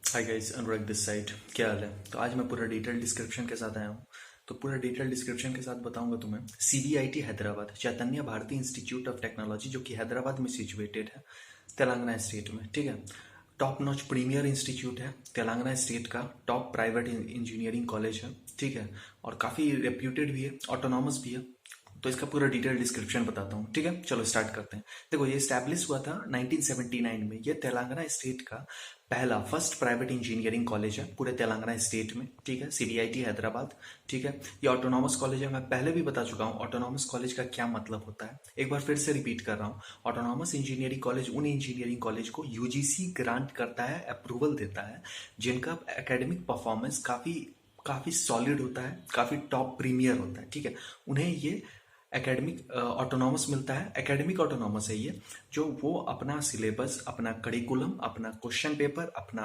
Hi guys, Anurag this side. क्या हाल है? तो आज मैं पूरा डिटेल डिस्क्रिप्शन के साथ आया हूँ। तो पूरा डिटेल डिस्क्रिप्शन के साथ बताऊंगा तुम्हें। CBIT Hyderabad, Chaitanya Bharathi institute of technology, जो कि हैदराबाद में सिचुएटेड है, तेलंगाना स्टेट में। ठीक है। टॉप नॉच प्रीमियर इंस्टीट्यूट है, तेलंगाना स्टेट का टॉप प्राइवेट इंजीनियरिंग कॉलेज है। ठीक है। और काफ़ी रेप्यूटेड भी है, ऑटोनॉमस भी है। तो इसका पूरा डिटेल डिस्क्रिप्शन बताता हूँ। ठीक है, चलो स्टार्ट करते हैं। देखो, ये स्टैब्लिश हुआ था 1979 में। ये तेलंगाना स्टेट का पहला फर्स्ट प्राइवेट इंजीनियरिंग कॉलेज है पूरे तेलंगाना स्टेट में। ठीक है, सीबीआईटी हैदराबाद। ठीक है। ये ऑटोनॉमस कॉलेज है। मैं पहले भी बता चुका हूँ ऑटोनॉमस कॉलेज का क्या मतलब होता है। एक बार फिर से रिपीट कर रहा हूँ। ऑटोनॉमस इंजीनियरिंग कॉलेज उन इंजीनियरिंग कॉलेज को यूजीसी ग्रांट करता है, अप्रूवल देता है, जिनका एकेडमिक परफॉर्मेंस काफ़ी काफ़ी सॉलिड होता है, काफ़ी टॉप प्रीमियर होता है। ठीक है। उन्हें ये एकेडमिक ऑटोनॉमस मिलता है। एकेडमिक ऑटोनॉमस है ये, जो वो अपना सिलेबस, अपना करिकुलम, अपना क्वेश्चन पेपर, अपना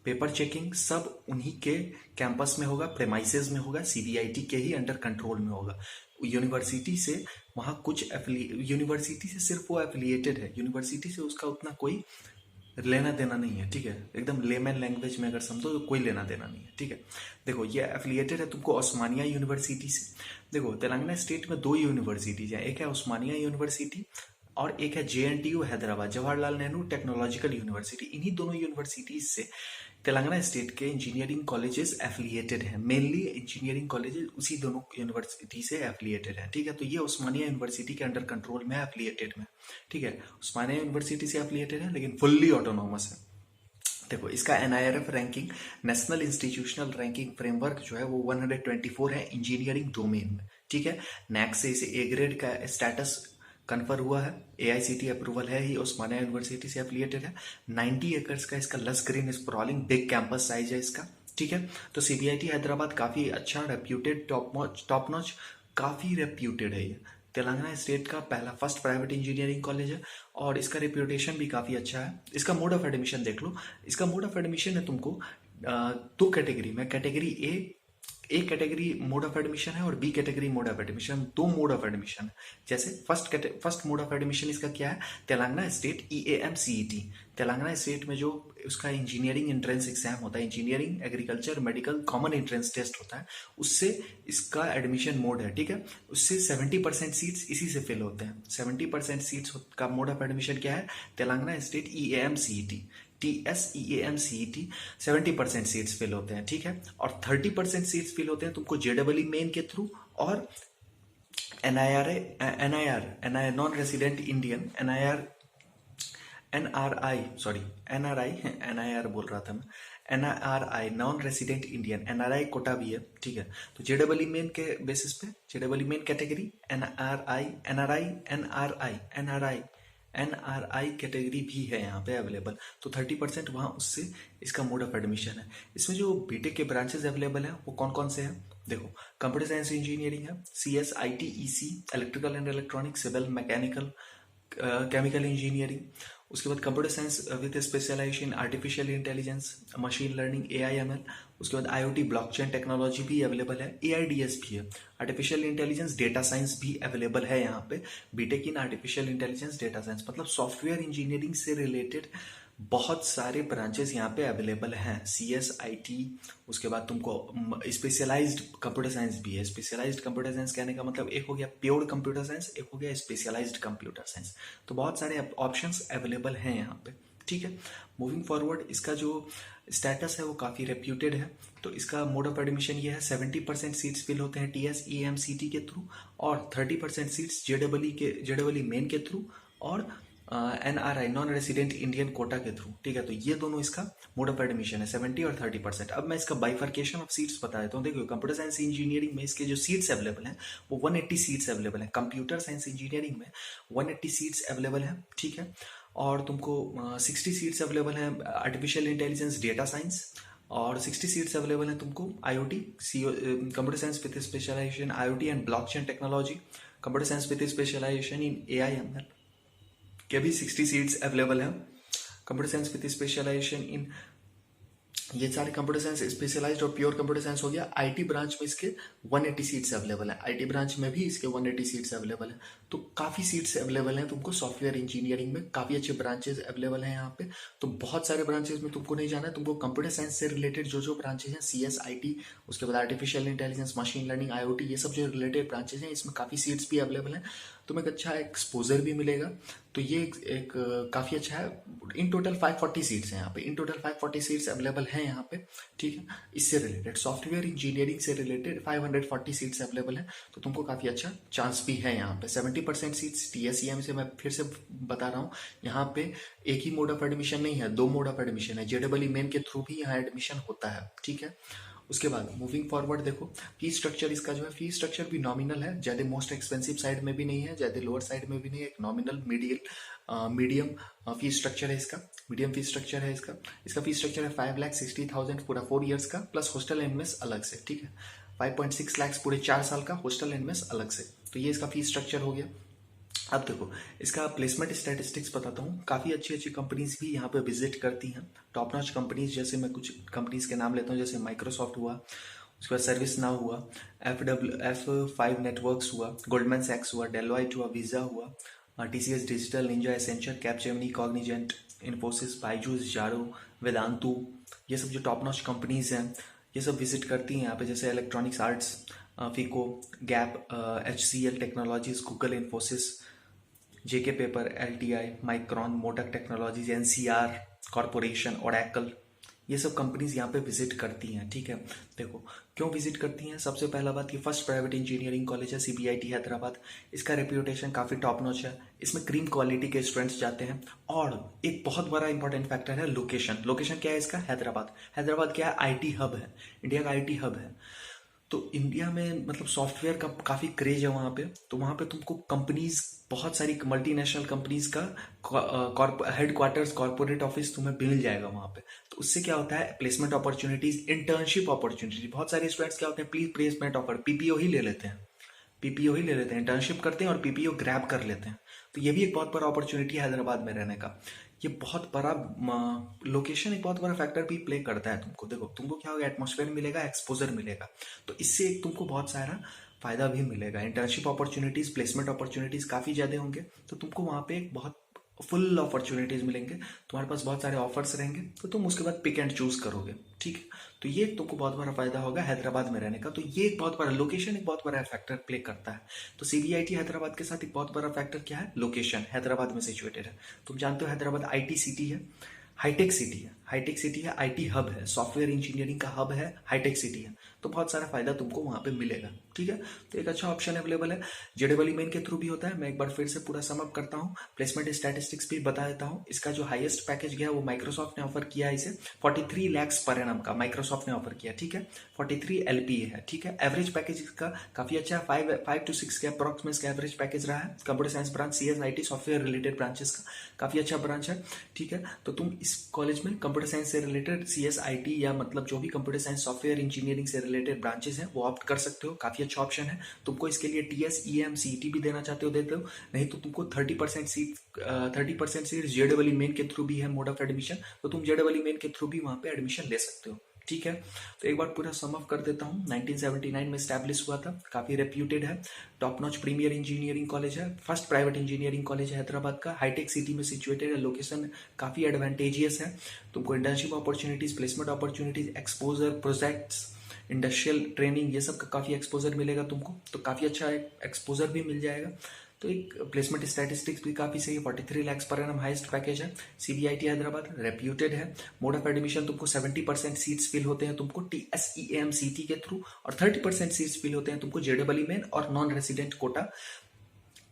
पेपर चेकिंग सब उन्हीं के कैंपस में होगा, प्रेमाइसेस में होगा, सीबीआईटी के ही अंडर कंट्रोल में होगा। यूनिवर्सिटी से वहाँ कुछ यूनिवर्सिटी से सिर्फ वो एफिलिएटेड है, यूनिवर्सिटी से उसका उतना कोई लेना देना नहीं है। ठीक है। एकदम लेमन लैंग्वेज में अगर समझो तो कोई लेना देना नहीं है। ठीक है। देखो, ये एफिलिएटेड है तुमको ओस्मानिया यूनिवर्सिटी से। देखो, तेलंगाना स्टेट में दो यूनिवर्सिटीज हैं। एक है ओस्मानिया यूनिवर्सिटी और एक है JNTU Hyderabad, Jawaharlal Nehru technological university. इन्हीं दोनों यूनिवर्सिटीज से तेलंगाना स्टेट के इंजीनियरिंग कॉलेजेस एफिलिएटेड हैं। मेनली इंजीनियरिंग कॉलेजेस उसी दोनों यूनिवर्सिटी से एफिलिएटेड हैं। ठीक है। तो ये उस्मानिया यूनिवर्सिटी के अंडर कंट्रोल में एफिलिएटेड में। ठीक है। उस्मानिया यूनिवर्सिटी से एफिलिएटेड है, लेकिन फुल्ली ऑटोनॉमस है। देखो, इसका NIRF ranking, national institutional ranking framework जो है वो 124 है इंजीनियरिंग डोमेन में। ठीक है। नैक से इसे ए ग्रेड का स्टेटस कन्फर हुआ है। एआईसीटी अप्रूवल है ही, उस्मानिया यूनिवर्सिटी से एफिलिएटेड है। 90 एकर्स का इसका लस green sprawling big campus size है इसका। ठीक है। तो सीबीआईटी हैदराबाद काफी अच्छा रेप्यूटेड, टॉप नॉच, काफी रेप्यूटेड है ये। तेलंगाना स्टेट का पहला फर्स्ट प्राइवेट इंजीनियरिंग कॉलेज है और इसका रेप्यूटेशन भी काफ़ी अच्छा है। इसका मोड ऑफ एडमिशन देख लो। इसका मोड ऑफ एडमिशन है तुमको दो कैटेगरी में। Category A category mode of admission है और B category mode of admission, दो मोड ऑफ एडमिशन है। जैसे फर्स्ट मोड ऑफ एडमिशन इसका क्या है? Telangana state EAMCET. Telangana state में जो उसका इंजीनियरिंग एंट्रेंस एग्जाम होता है, engineering agriculture medical common entrance test होता है, उससे इसका एडमिशन मोड है। ठीक है। उससे 70% सीट्स इसी से फिल होते हैं। 70% सीट्स का मोड ऑफ एडमिशन क्या है? Telangana state EAMCET, TSEAMCET। 70% seats fill होते हैं। ठीक है। और 30% सीट्स फिल होते हैं तुमको जेडबल मेन के थ्रू और NIR non resident Indian, NRI NIR बोल रहा था मैं, NRI non resident Indian, NRI quota भी है। ठीक है। तो जेडबल मेन के बेसिस पे, जेडबल main category, NRI NRI NRI NRI NRI category भी है यहाँ पे अवेलेबल। तो 30% वहाँ उससे इसका मोड ऑफ एडमिशन है। इसमें जो बीटेक के ब्रांचेस अवेलेबल हैं वो कौन कौन से हैं? देखो, कंप्यूटर साइंस इंजीनियरिंग है, CSIT, EC, electrical and electronics, civil, mechanical, chemical engineering. उसके बाद computer science with specialization artificial intelligence, machine learning, AIML। उसके बाद IoT ब्लॉकचेन टेक्नोलॉजी भी अवेलेबल है, AIDS भी है, आर्टिफिशियल इंटेलिजेंस डेटा साइंस भी अवेलेबल है यहाँ पे। BTech in artificial intelligence data science मतलब सॉफ्टवेयर इंजीनियरिंग से रिलेटेड बहुत सारे ब्रांचेस यहाँ पे अवेलेबल हैं। CSIT। उसके बाद तुमको स्पेशलाइज्ड कंप्यूटर साइंस भी है। स्पेशलाइज्ड कंप्यूटर साइंस कहने का मतलब एक हो गया प्योर कंप्यूटर साइंस, एक हो गया स्पेशलाइज्ड कंप्यूटर साइंस। तो बहुत सारे ऑप्शंस अवेलेबल हैं यहाँ पे। ठीक है। मूविंग फॉरवर्ड, इसका जो स्टेटस है वो काफ़ी रेप्यूटेड है। तो इसका मोड ऑफ एडमिशन ये है, 70% सीट्स फिल होते हैं TSEMCT के थ्रू और 30% सीट्स जेडबल मेन के थ्रू और NRI non resident Indian quota के थ्रू। ठीक है। तो ये दोनों इसका मोड ऑफ एडमिशन है, 70 और 30%। अब मैं इसका बाइफर्केशन ऑफ सीट्स बता देता हूँ। देखो, कंप्यूटर साइंस इंजीनियरिंग में इसके जो सीट्स अवेलेबल हैं वो 180 सीट्स अवेलेबल हैं। कंप्यूटर साइंस इंजीनियरिंग में 180 सीट्स अवेलेबल हैं। ठीक है। और तुमको 60 सीट्स अवेलेबल हैं आर्टिफिशियल इंटेलिजेंस डेटा साइंस और 60 सीट्स अवेलेबल हैं तुमको IoT, computer science with specialization IoT and blockchain technology, computer science with specialization in AIML के भी 60 सीट्स अवेलेबल हैं। Computer science with specialization in ये सारे कंप्यूटर साइंस स्पेशलाइज्ड और pure computer science हो गया। आईटी ब्रांच में इसके 180 सीट्स अवेलेबल है, आईटी ब्रांच में भी इसके 180 सीट्स अवेलेबल है। तो काफ़ी सीट्स अवेलेबल हैं तुमको सॉफ्टवेयर इंजीनियरिंग में, काफ़ी अच्छे ब्रांचेस अवेलेबल हैं यहाँ पे। तो बहुत सारे ब्रांचेस में तुमको नहीं जाना है, तुमको कंप्यूटर साइंस से रिलेटेड जो जो ब्रांचेस हैं, CS IT, उसके बाद artificial intelligence, machine learning, IoT, ये सब जो रिलेटेड ब्रांचेस हैं, इसमें काफ़ी सीट्स भी अवेलेबल हैं। तुम्हें एक अच्छा एक्सपोजर भी मिलेगा। तो ये एक काफ़ी अच्छा है। इन टोटल 540 सीट्स हैं यहाँ पे, इन टोटल 540 सीट्स अवेलेबल हैं यहाँ पे, ठीक है। इससे रिलेटेड सॉफ्टवेयर इंजीनियरिंग से रिलेटेड 540 सीट्स अवेलेबल हैं। तो तुमको काफ़ी अच्छा चांस भी है यहाँ पे। 70% सीट्स TSEM से, मैं फिर से बता रहा हूँ, यहाँ पे एक ही मोड ऑफ एडमिशन नहीं है, 2 मोड ऑफ एडमिशन है। JEE मेन के थ्रू भी यहाँ एडमिशन होता है, ठीक है। उसके बाद मूविंग फॉरवर्ड देखो, फी स्ट्रक्चर इसका जो है, फी स्ट्रक्चर भी नॉमिनल है, ज़्यादा मोस्ट एक्सपेंसिव साइड में भी नहीं है, ज़्यादा लोअर साइड में भी नहीं है, एक नॉमिनल मीडियम फी स्ट्रक्चर है इसका, मीडियम फी स्ट्रक्चर है इसका। इसका फी स्ट्रक्चर है 5,60,000 पूरा 4 ईयर्स का, प्लस हॉस्टल एंड मेस अलग से, ठीक है। 5.6 लाख पूरे 4 साल का, हॉस्टल एंड मेस अलग से। तो ये इसका फी स्ट्रक्चर हो गया। अब देखो इसका प्लेसमेंट स्टैटिस्टिक्स बताता हूँ। काफ़ी अच्छी अच्छी कंपनीज भी यहाँ पे विजिट करती हैं, टॉप नॉच कंपनीज। जैसे मैं कुछ कंपनीज के नाम लेता हूँ, जैसे माइक्रोसॉफ्ट हुआ, उसके बाद सर्विस नाउ हुआ, F5 नेटवर्क्स हुआ, गोल्डमैन सैक्स हुआ, डेलॉयट हुआ, वीजा हुआ, TCS digital, Ninja, Accenture, Capgemini, Cognizant, Infosys, Byju's, जारो, वेदांतु, ये सब जो टॉप नॉच कंपनीज हैं, ये सब विजिट करती हैं यहाँ पे। जैसे Electronics Arts, FICO, Gap, HCL technologies, Google, Infosys, JK paper, LTI, Micron, मोटक टेक्नोलॉजीज, NCR कॉरपोरेशन, ओरेकल, ये सब कंपनीज यहाँ पे विजिट करती हैं, ठीक है। देखो क्यों विजिट करती हैं, सबसे पहला बात, ये फर्स्ट प्राइवेट इंजीनियरिंग कॉलेज है, CBIT हैदराबाद। इसका रेप्यूटेशन काफ़ी टॉप नॉच है, इसमें क्रीम क्वालिटी के स्टूडेंट्स जाते हैं। और एक बहुत बड़ा इंपॉर्टेंट फैक्टर है लोकेशन। लोकेशन क्या है इसका, हैदराबाद। हैदराबाद क्या है, IT हब है, इंडिया का IT हब है। तो इंडिया में मतलब सॉफ्टवेयर का काफ़ी क्रेज है वहाँ पे। तो वहाँ पे तुमको कंपनीज, बहुत सारी मल्टीनेशनल कंपनीज का हेडक्वार्टर्स, कॉर्पोरेट ऑफिस तुम्हें मिल जाएगा वहाँ पे। तो उससे क्या होता है, प्लेसमेंट अपॉर्चुनिटीज, इंटर्नशिप अपॉर्चुनिटी। बहुत सारे स्टूडेंट्स क्या होते हैं, प्लीज प्लेसमेंट ऑफर, PPO ही ले लेते हैं, PPO ही ले लेते हैं, इंटर्नशिप करते हैं और PPO ग्रैब कर लेते हैं। तो ये भी एक बहुत बड़ा अपॉर्चुनिटी है हैदराबाद में रहने का। ये बहुत बड़ा लोकेशन एक बहुत बड़ा फैक्टर भी प्ले करता है तुमको। देखो तुमको क्या होगा, एटमॉस्फेयर मिलेगा, एक्सपोजर मिलेगा। तो इससे एक तुमको बहुत सारा फायदा भी मिलेगा। इंटर्नशिप अपॉर्चुनिटीज, प्लेसमेंट अपॉर्चुनिटीज काफ़ी ज़्यादा होंगे। तो तुमको वहाँ पे एक बहुत फुल अपॉर्चुनिटीज मिलेंगे, तुम्हारे पास बहुत सारे ऑफर्स रहेंगे। तो तुम उसके बाद पिक एंड चूज करोगे, ठीक है। तो ये तुमको बहुत बड़ा फायदा होगा हैदराबाद में रहने का। तो ये एक बहुत बड़ा लोकेशन, एक बहुत बड़ा फैक्टर प्ले करता है। तो CBIT हैदराबाद के साथ एक बहुत बड़ा फैक्टर क्या है, लोकेशन, हैदराबाद में सिचुएटेड है। तुम जानते हो हैदराबाद IT सिटी है, हाईटेक सिटी है, हाईटेक सिटी है, IT हब है, सॉफ्टवेयर इंजीनियरिंग का हब है, हाईटेक सिटी है। तो बहुत सारा फायदा तुमको वहां पे मिलेगा, ठीक है। तो एक अच्छा ऑप्शन अवेलेबल है। JEE मेन के थ्रू भी होता है। मैं एक बार फिर से पूरा समअप करता हूँ, प्लेसमेंट स्टैटिस्टिक्स भी बता देता हूँ। इसका जो हाईएस्ट पैकेज गया वो माइक्रोसॉफ्ट ने ऑफर किया है, इसे 43 लाख पर एनम का माइक्रोसॉफ्ट ने ऑफर किया, ठीक है। 43 LPA है, ठीक है। एवरेज पैकेज इसका काफी अच्छा है, 5 to 6 के अप्रॉक्स में इसका एवरेज पैकेज रहा है। Computer science branch, CS IT software related branches का काफी अच्छा ब्रांच है, ठीक है। तो तुम इस कॉलेज में कंप्यूटर साइंस से रिलेटेड CS IT या मतलब जो भी कंप्यूटर साइंस सॉफ्टवेयर इंजीनियरिंग से रिलेटेड ब्रांचेस हैं वो ऑप्ट कर सकते हो। काफी अच्छा ऑप्शन है। तुमको इसके लिए TSEM CET भी देना चाहते हो देते हो, नहीं तो तुमको 30% सीट JEE मेन के थ्रू भी है मोड ऑफ एडमिशन। तो तुम JEE मेन के थ्रू भी वहां पे एडमिशन ले सकते हो, ठीक है। तो एक बार पूरा सम अप कर देता हूँ। 1979 में स्टैब्लिश हुआ था, काफी रेप्यूटेड है, top notch premier engineering college है, फर्स्ट प्राइवेट इंजीनियरिंग कॉलेज है हैदराबाद का, हाईटेक सिटी में सिचुएटेड है, लोकेशन काफी एडवांटेजियस है। तुमको internship opportunities, placement opportunities, exposure, projects, industrial training, ये सब का काफी एक्सपोजर मिलेगा तुमको। तो काफी अच्छा एक्सपोजर भी मिल जाएगा। तो एक प्लेसमेंट स्टैटिस्टिक्स भी काफी सही है, 43 lakh per annum highest package है। CBIT हैदराबाद रेप्यूटेड है। मोड ऑफ एडमिशन तुमको 70% सीट्स फिल होते हैं तुमको TSEM CT के थ्रू, और 30% सीट्स फिल होते हैं तुमको JEE मेन और नॉन रेसिडेंट कोटा,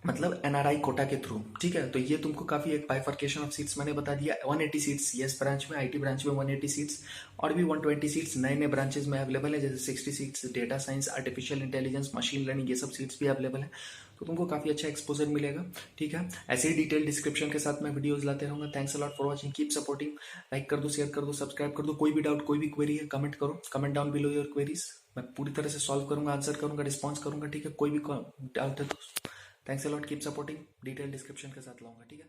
मतलब NRI कोटा के थ्रू, ठीक है। तो ये तुमको काफी एक बाइफर्केशन ऑफ सीट्स मैंने बता दिया। 180 सीट्स CS ब्रांच में, IT ब्रांच में 180 सीट्स, और भी 120 सीट्स नए नए ब्रांचेस में अवेलेबल है, जैसे 60 seats data science, artificial intelligence, machine learning, ये सब सीट्स भी अवेलेबल है। तो तुमको काफी अच्छा एक्सपोजर मिलेगा, ठीक है। ऐसे ही डिटेल डिस्क्रिप्शन के साथ मैं वीडियोस लाते रहूंगा। Thanks a lot for watching, keep supporting, like कर दो, शेयर कर दो, सब्सक्राइब कर दो। कोई भी डाउट, कोई भी क्वेरी है, कमेंट करो, comment down below your queries. मैं पूरी तरह से सॉल्व करूंगा, आंसर करूंगा, रिस्पॉन्स करूंगा, ठीक है। कोई भी डाउट है तो thanks a lot, keep supporting, detail description के साथ लाऊंगा, ठीक है।